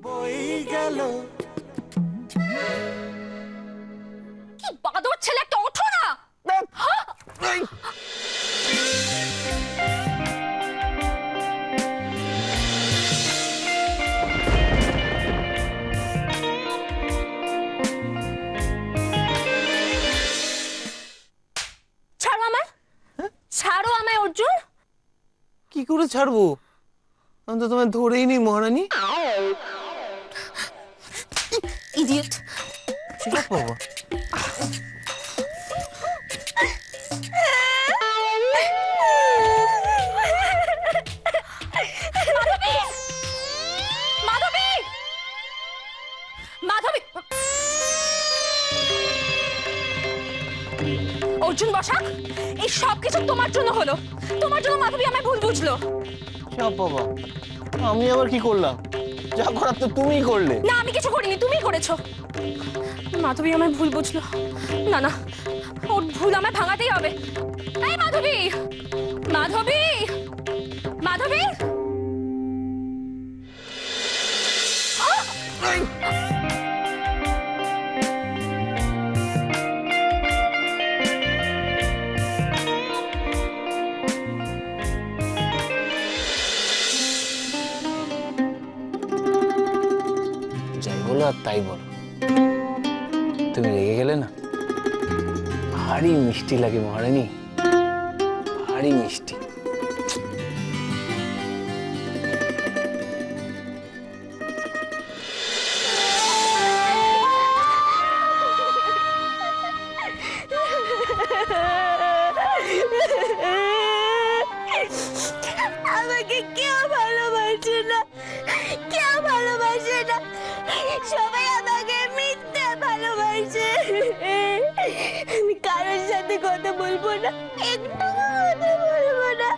বই গেল। কি বাদর ছেলে একটা, ওঠো না। ছাড়ো আমায়, ছাড়ো আমায় অর্জুন। কি করে ছাড়বো? আমি তো তোমায় ধরেই নি মহারানী। ইডিয়েট। বাবা মাধবী, মাধবী। অর্জুন বসাক, এই সব কিছু তোমার জন্য হলো। তোমার জন্য মাধবী আমায় ভুল বুঝলো। বাবা, আমি আবার কি করলাম? যা করার তো তুমিই করলে। না, আমি কিছু করিনি, তুমিই করেছো। মাধবী আমায় ভুল বুঝলো। না না, ওর ভুল আমায় ভাঙাতেই হবে। এই মাধবী, মাধবী, মাধবী। যাই বলো আর তাই বলো, তুমি রেগে গেলে না, ভারী মিষ্টি লাগে মহারানী, ভারী মিষ্টি। আমাকে কেউ ভালোবাসে না, কেউ ভালোবাসে না, সবাই আমাকে মিথ্যে ভালোবাসে। আমি কারোর সাথে কথা বলবো না, একটু কথা বলবো না।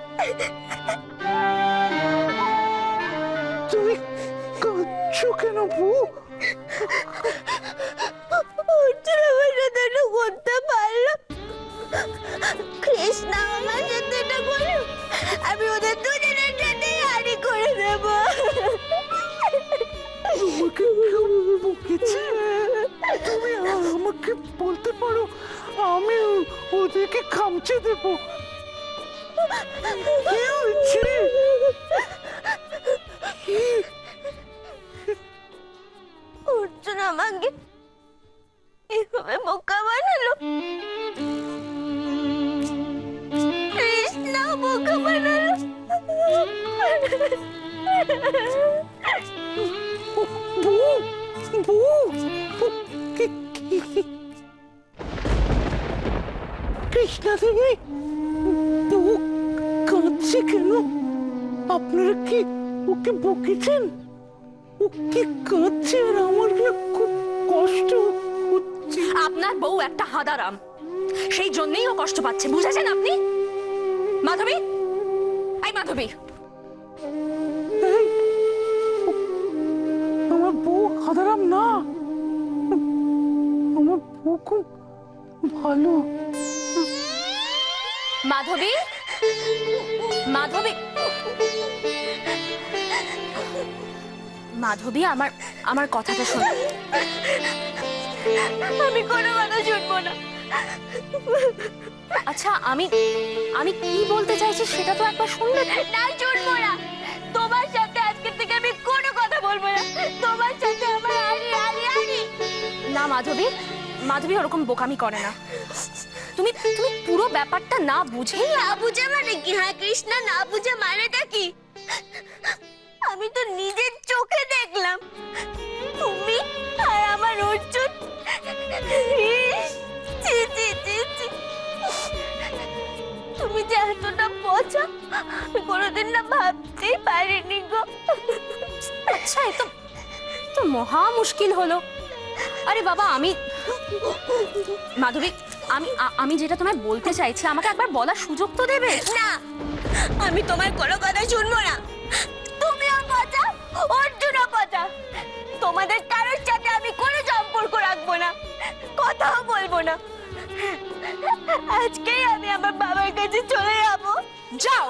তুমি কাঁদছো কেন বউ? অর্জুন আমার সাথে এটা করতে পারলো, কৃষ্ণা আমার সাথে এটা করলো, আমি ওদের দুজনের সাথে হারি করে দেব। তোমাকে কেউ বকেছে? তুমি আমাকে বলতে পারো, আমি ওদেরকে খামচে দেবো। কি হয়েছে? অর্জুন আমাকে এভাবে বোকা বানালো, কৃষ্ণা বোকা বানালো। কৃষ্ণা দেবী, বউ কাঁদছে কেন? আপনারা কি ওকে বকেছেন? ও কি কাঁদছে আর আমার না খুব কষ্ট হচ্ছে। আপনার বউ একটা হাঁদারাম, সেই জন্যই ও কষ্ট পাচ্ছে, বুঝেছেন আপনি? মাধবী, এই মাধবী। এই, আমার বউ হাদারাম না, আমার বউ খুব ভালো। মাধবী, মাধবী, মাধবী, আমার কথাটা শোনো। আমি কোনো কথা শুনবো না। আচ্ছা, আমি কি বলতে চাইছি সেটা তো একবার শুনলে। না, শুনবো না। তোমার সাথে আজকে থেকে আমি কোনো কথা বলবো না। তোমার সাথে আমার হারি। না মাধবী, মাধবী ওরকম বোকামি করে না। তুমি পুরো ব্যাপারটা না বুঝে মানে কি? হ্যাঁ কৃষ্ণা, না বুঝে মানেটা কি? আমি তো নিজের চোখে দেখলাম তুমি আর আমার অর্জুন। তুমি যে এতটা পচা, আমি কোনোদিন না ভাবতেই পারিনি গো। আচ্ছা, এ তো মহা মুশকিল হলো। আরে বাবা, মাধবী, আমি যেটা তোমায় বলতে চাইছি, আমাকে একবার বলার সুযোগ তো দেবে। না, আমি তোমার কোনো কথা শুনবো না। তুমিও পচা, অর্জুনও পচা। তোমাদের কারোর সাথে আমি কোনো সম্পর্ক রাখবো না, কথাও বলবো না। আজকেই আমি আমার বাবার কাছে চলে যাবো। যাও,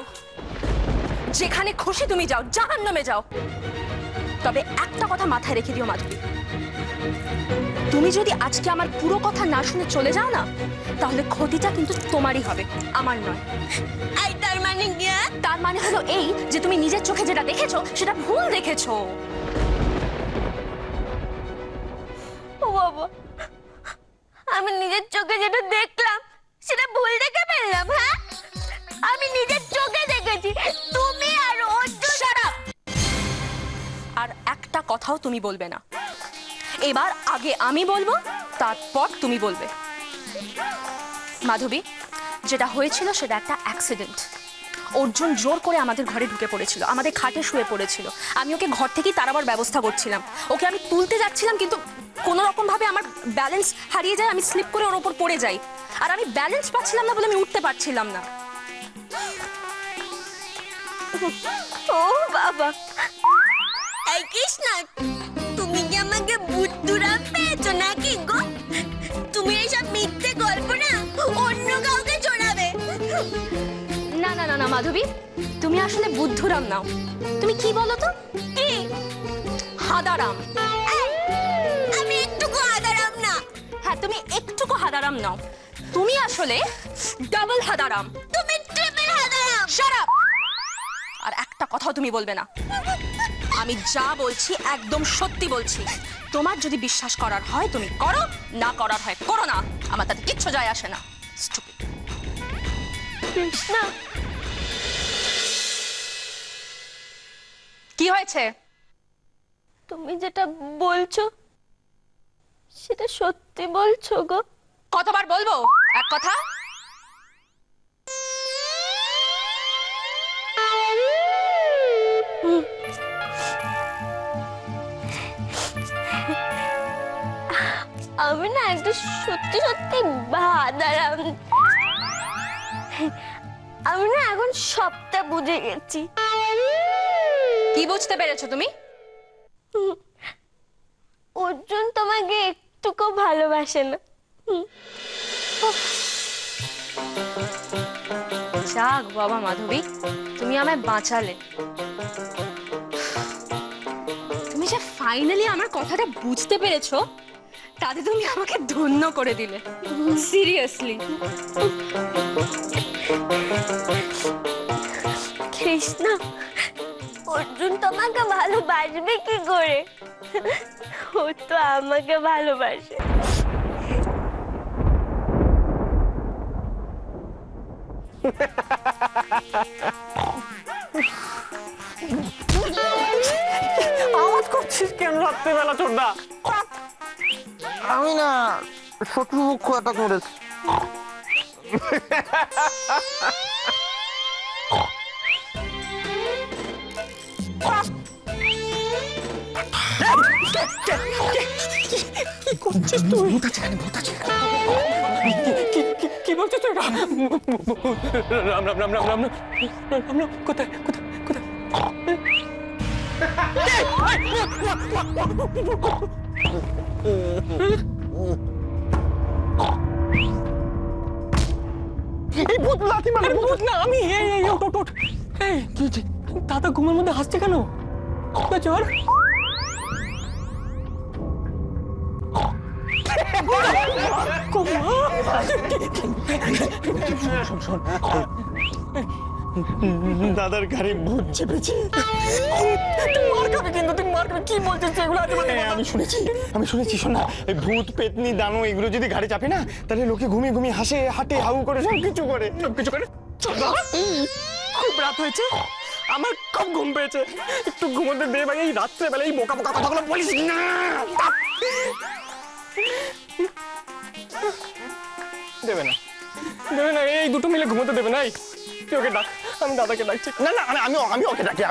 যেখানে খুশি তুমি যাও, জাহান্নামে যাও। তবে একটা কথা মাথায় রেখে দিও মাধবী, তুমি যদি আজকে আমার পুরো কথা না শুনে চলে যাও না, তাহলে ক্ষতিটা কিন্তু তোমারই হবে, আমার নয়। এই তার মানে কি? তার মানে হলো এই যে তুমি নিজের চোখে যেটা দেখেছো সেটা ভুল দেখেছো। ও বাবা, আমি নিজের চোখে যেটা দেখলাম সেটা ভুল দেখে ফেললাম। হ্যাঁ, আমি নিজের চোখে দেখেছি তুমি আর অর্জুন। Shut up! আর একটা কথাও তুমি বলবে না। এবার আগে আমি বলবো, তারপর তুমি বলবে। মাধবী, যেটা হয়েছিল সেটা একটা অ্যাক্সিডেন্ট। অর্জুন জোর করে আমাদের ঘরে ঢুকে পড়েছিল, আমাদের খাটে শুয়ে পড়েছিল। আমি ওকে ঘর থেকেই তাড়াবার ব্যবস্থা করছিলাম। ওকে আমি তুলতে যাচ্ছিলাম, কিন্তু কোনো রকম ভাবে আমার ব্যালেন্স হারিয়ে যায়, আমি স্লিপ করে ওর ওপর পড়ে যাই। আর আমি ব্যালেন্স পাচ্ছিলাম না বলে আমি উঠতে পারছিলাম না। ও বাবা, এই কৃষ্ণা, তুমি কি আমাকে বুদ্ধুরাম পেয়েছো নাকি গো? তুমি এইসব মিথ্যে গল্প না অন্য কাউকে শোনাবে। না না না না মাধবী, তুমি আসলে বুদ্ধুরাম নাও। তুমি কি বলো তো? কি? হাদারাম। এই, আমি একটুকু আদারাম না। হ্যাঁ, তুমি একটুকু হাদারাম নাও। তুমি আসলে ডাবল হাদারাম। তুমি ট্রিপল আদারাম। Shut up! আর একটা কথাও তুমি বলবে না। আমি যা বলছি একদম সত্যি বলছি। তোমার যদি বিশ্বাস করার হয় তুমি করো, না করার হয় করো না, আমার তাতে কিচ্ছু যায় আসে না। Stupid! কৃষ্ণা, কি হয়েছে? তুমি যেটা বলছো সেটা সত্যি বলছো গো? কতবার বলবো এক কথা? আমি না একটু সত্যি সত্যি বাদারাম। আমি না এখন সবটা বুঝে গেছি। কি বুঝতে পেরেছো তুমি? অর্জুন তোমাকে একটুকু ভালোবাসে না। যাক বাবা মাধবী, তুমি আমায় বাঁচালে। তুমি যে ফাইনালি আমার কথাটা বুঝতে পেরেছো, তাতে তুমি আমাকে ধন্য করে দিলে। সিরিয়াসলি। কৃষ্ণা, অর্জুন তোমাকে ভালোবাসবে কি করে? ও তো আমাকে ভালোবাসে। আওয়াজ করছিস কেন রাত্রেবেলা চোরদা? আমি না শত্রুপক্ষ এটা করেছি। কি করছিস তুই? কি বলছিস তুই? রাম রাম রাম রাম রাম রাম রাম রাম, কোথায় কোথায় কোথায়? এই ভূত লাথি মারে। ভূত না আমি। এই এই ওঠ ওঠ ওঠ। এই কি হচ্ছে? দাদা ঘুমের মধ্যে হাসছে কেন? চল। দাদার গাড়ি ভূত চেপেছে। তুই মার খাবে কিন্তু, তুই মার খাবে। কি বলছিস এগুলো? আমি শুনেছি শোন না, এই ভূত পেতনি দানো এগুলো যদি ঘাড়ে চাপে না, তাহলে লোকে ঘুমিয়ে ঘুমিয়ে হাসে, হাঁটে, হাউ করে, সবকিছু করে। খুব রাত হয়েছে, আমার খুব ঘুম পেয়েছে, একটু ঘুমোতে দে ভাই। এই রাত্রেবেলা এই বোকা বোকা কথাগুলো বলিস না। দেবে না, দেবে না, এই দুটো মিলে ঘুমোতে দেবে না। তুই ওকে ডাক, আমি দাদাকে ডাকছি। না না, আমি ওকে ডাকি।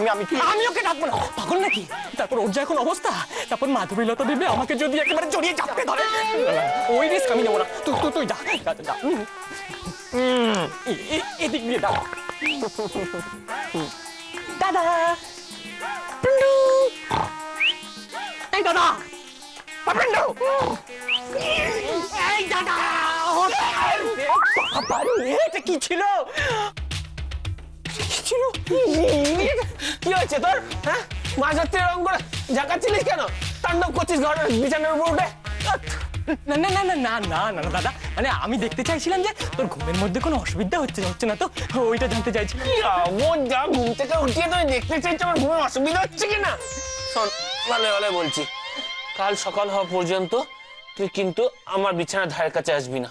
আমি ওকে ডাকবো না, পাগল নাকি? তারপর ওর যা এখন অবস্থা, তারপর মাধবীলতা দেবে আমাকে যদি একেবারে জড়িয়ে চাপতে ধরে, ওই রিস্ক আমি নেবো না। তুই যা যা, এদিক দিয়ে ডাক। দাদা, এই দাদা, এই দাদা, এটা কি ছিল? কি হয়েছে তোর? হ্যাঁ, মাঝরাত্রে এরকম করে ঝাঁকাচ্ছিলিস কেন? তাণ্ডব করছিস ঘরের বিছানার উপর উঠে? না না না না না না না না দাদা, মানে আমি দেখতে চাইছিলাম যে তোর ঘুমের মধ্যে কোনো অসুবিধা হচ্ছে না তো, ওইটা জানতে চাইছিলাম। এমন যা ঘুম থেকে উঠিয়ে তুই দেখতে চাইছি আমার ঘুমের অসুবিধা হচ্ছে কিনা? শোন, ভালো ভালো বলছি, কাল সকাল হওয়া পর্যন্ত তুই কিন্তু আমার বিছানার ধারের কাছে আসবি না।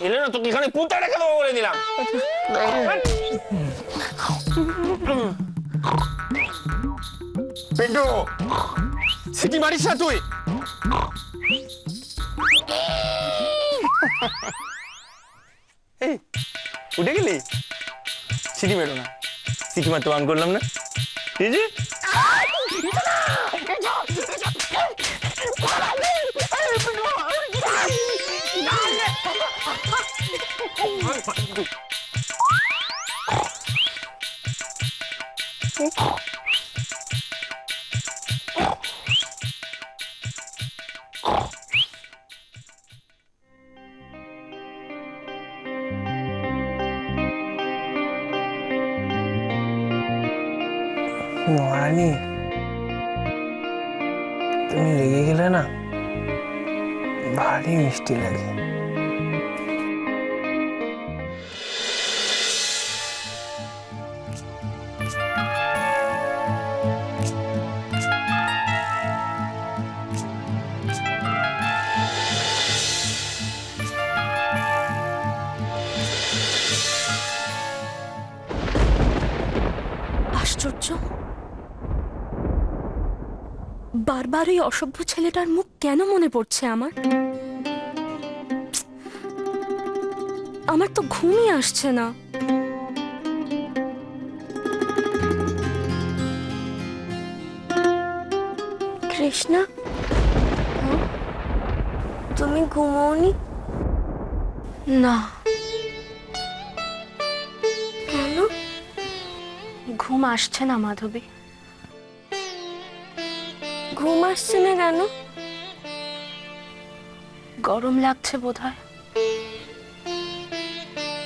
এলে না তোকে এখানে পুঁতে রেখে দেবো বলে দিলাম। পিন্টু, সিটি মারিস না তুই। এই উঠে গেলি? সিটি মেরো না, সিটি মারতে বান করলাম না। ঠিক আছে? মহারানী, তুমি রেগে গেলে না ভারী মিষ্টি লাগে। আশ্চর্য, বারবার ওই অসভ্য ছেলেটার মুখ কেন মনে পড়ছে আমার? আমার তো ঘুমই আসছে না। কৃষ্ণা, তুমি ঘুমোওনি? না, কেন? ঘুম আসছে না মাধবী। ঘুম আসছে না কেন? গরম লাগছে বোধহয়।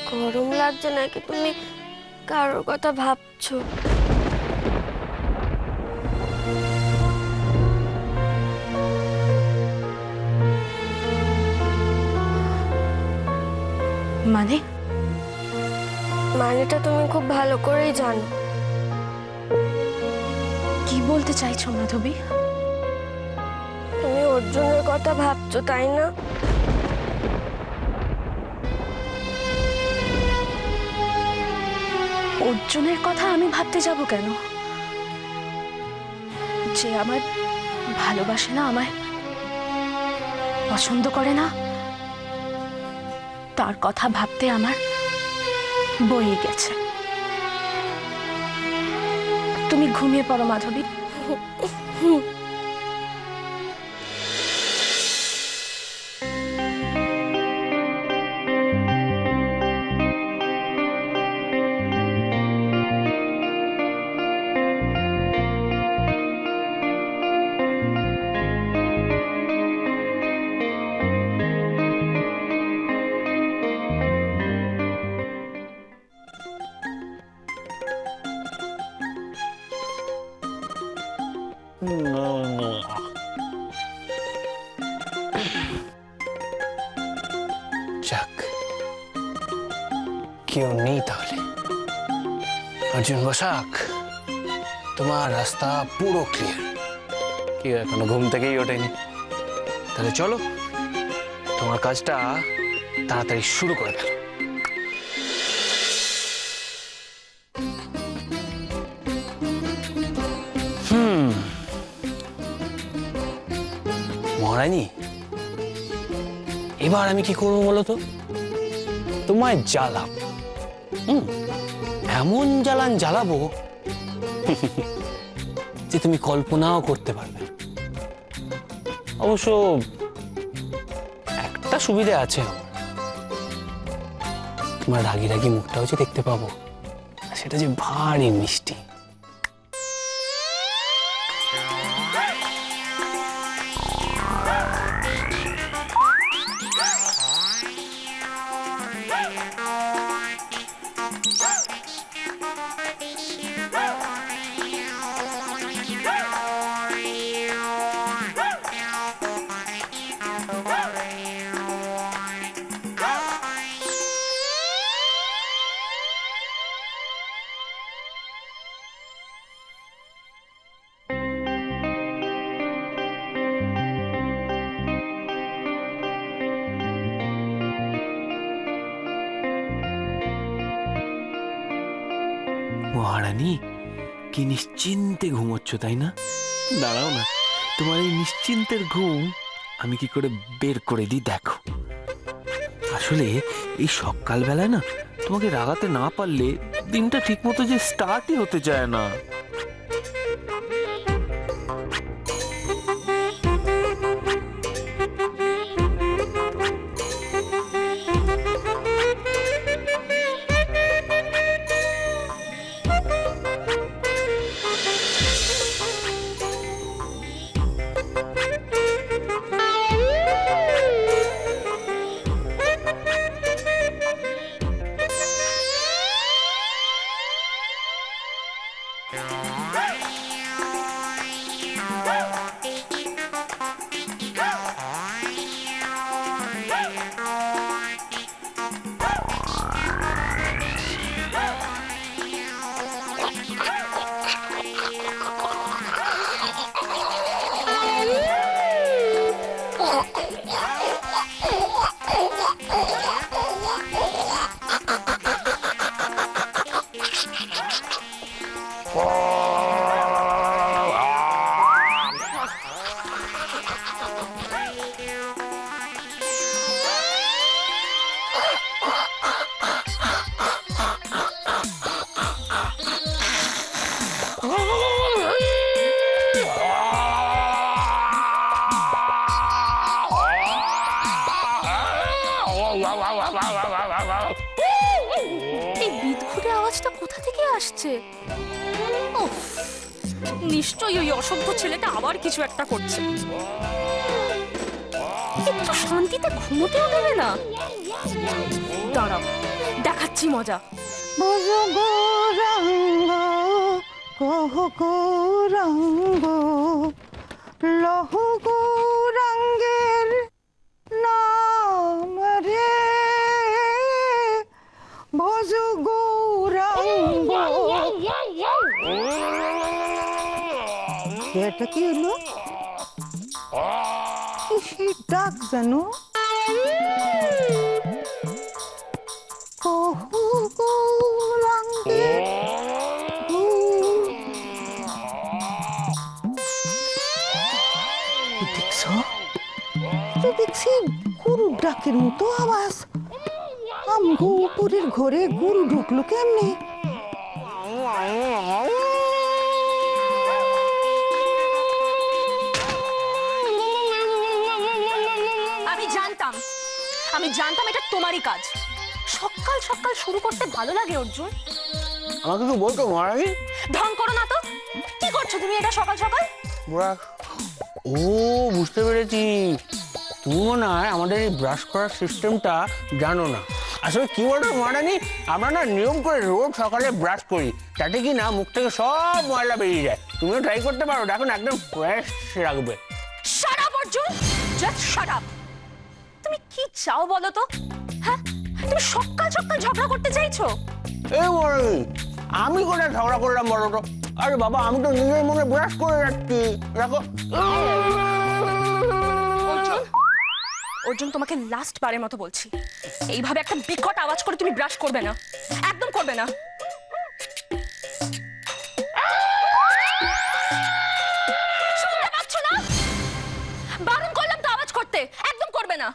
গরম লাগছে নাকি তুমি কারোর কথা ভাবছো? মানে? মানেটা তুমি খুব ভালো করেই জানো। কি বলতে চাইছো মাধবী? তুমি অর্জুনের কথা ভাবছো, তাই না? অর্জুনের কথা আমি ভাবতে যাব কেন? যে আমার ভালোবাসে না, আমায় পছন্দ করে না, তার কথা ভাবতে আমার বয়ে গেছে। তুমি ঘুমিয়ে পড়ো মাধবী। যাক, কেউ নেই তাহলে। অর্জুন বসাক, তোমার রাস্তা পুরো ক্লিয়ার। কি এখনো ঘুম থেকেই ওঠেনি? তাহলে চলো, তোমার কাজটা তাড়াতাড়ি শুরু করে দাও। মহারানী, এবার আমি কি করবো বলো তো? তোমায় জ্বালাব, এমন জ্বালান জ্বালাবো যে তুমি কল্পনাও করতে পারবে না। অবশ্য একটা সুবিধা আছে আমার, তোমার রাগি রাগি মুখটাও যে দেখতে পাবো, সেটা যে ভারী মিষ্টি। মহারানী, কি নিশ্চিন্তে ঘুমোচ্ছ তাই না? দাঁড়াও না, তোমার এই নিশ্চিন্তের ঘুম আমি কি করে বের করে দিই দেখো। আসলে এই সকালবেলায় না তোমাকে রাগাতে না পারলে দিনটা ঠিক মতো যে স্টার্টই হতে চায় না। এই বিদঘুটে আওয়াজটা কোথা থেকে আসছে? উফ, নিশ্চয়ই ওই অসভ্য ছেলেটা আবার কিছু একটা করছে। একটু শান্তিতে ঘুমোতেও দেবে না। দাঁড়াও, দেখাচ্ছি মজা। কহ গৌরাঙ্গ লহ গৌরাঙ্গের নাম রে ভজ গৌরাঙ্গ। এটা কি হলো? কিসের ডাক জানো? কহ গৌরাঙ্গের দেখছি গরুর ডাকের মতো আওয়াজ। আমগো উপরের ঘরে গরু ঢুকলো কেমনে? আমি জানতাম এটা তোমারই কাজ। সকাল সকাল শুরু করতে ভালো লাগে অর্জুন? আমাকে তো বলতো মহারানী। ঢং করো না তো। কি করছো তুমি এটা সকাল সকাল? ও বুঝতে পেরেছি, তুমি মনে হয় আমাদের এই ব্রাশ করার সিস্টেমটা জানো না। আসলে কি বলতো মহারানী, আমরা না নিয়ম করে রোজ সকালে ব্রাশ করি, তাতে কি না মুখ থেকে সব ময়লা বেরিয়ে যায়। তুমিও ট্রাই করতে পারো, দেখো না একদম ফ্রেশ রাখবে। Shut up Arjun, just shut up. তুমি কি চাও বলো তো? হ্যাঁ, তুমি সকাল সকাল ঝগড়া করতে চাইছো? এই মহারানী, আমি কোথায় ঝগড়া করলাম বলো তো? আরে বাবা, আমি তো নিজের মনে ব্রাশ করে যাচ্ছি, দেখো। অর্জুন, অর্জুন তোমাকে লাস্ট বারের মতো বলছি, এইভাবে একটা বিকট আওয়াজ করে তুমি ব্রাশ করবে না, একদম করবে না। শুনতে পাচ্ছ না? বারণ করলাম তো আওয়াজ করতে, একদম করবে না।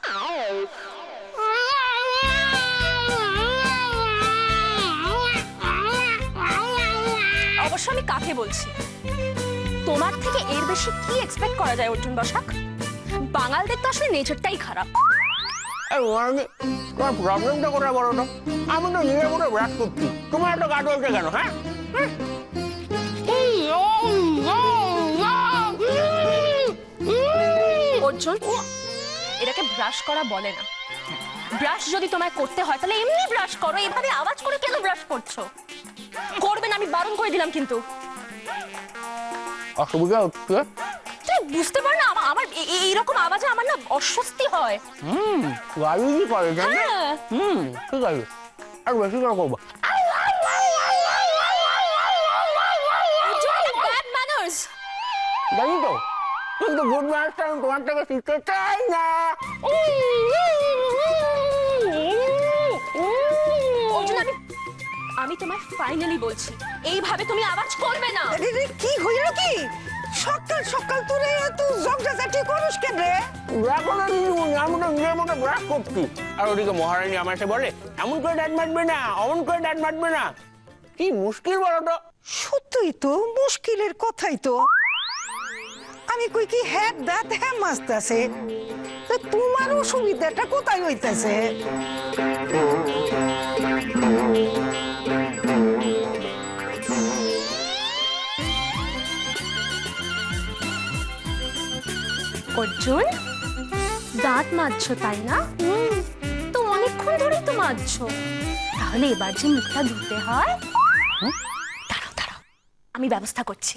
অবশ্য আমি কাকে বলছি, তোমার থেকে এর বেশি কি এক্সপেক্ট করা যায় অর্জুন বসাক? বাঙালদের তো আসলে নেচারটাই খারাপ। তোমার প্রবলেমটা কোথায় বলো তো? আমি তো নিজের মনে ব্রাশ করছি, তোমার একটা কাজ হচ্ছে কেন? হ্যাঁ, অর্জুন, এটাকে ব্রাশ করা বলে না। ব্রাশ যদি তোমায় করতে হয় তাহলে এমনি ব্রাশ করো, এভাবে আওয়াজ করে কেন ব্রাশ করছো? করবে না, আমি বারণ করে দিলাম। কিন্তু অসুবিধা হচ্ছে? তুই বুঝতে পার না, আমার এইরকম আওয়াজে আমার না অস্বস্তি হয়। গাড়ি কি করে জানো? হ্যাঁ। ঠিক আছে, আর বেশি করে করবো। Bad manners. জানি তো, কিন্তু গুড ম্যানার্সটা আমি তোমার থেকে শিখতে চাই না। অর্জুন, আমি তোমায় ফাইনালি বলছি এইভাবে তুমি আওয়াজ করবে না। আরে রে, কি হইল কি? সকাল সকাল তোরে এত ঝগড়াঝাটি করিস কেন রে? আর ওদিকে মহারানী আমার সাথে বলে এমন করে ডান মারবে না, অমন করে ডান মারবে না। কি মুশকিল বলো তো। সত্যই তো মুশকিলের কথাই তো। আমি কই কি হ্যাঁ দাঁত হ্যাঁ মাস্তাছে, তো তোমার অসুবিধাটা কোথায় হইতাছে? অর্জুন, দাঁত মাজছো তাই না? তো অনেকক্ষণ ধরেই তো মাজছো, তাহলে এবার যে মুখটা ধুতে হয়, দাঁড়াও দাঁড়াও, আমি ব্যবস্থা করছি।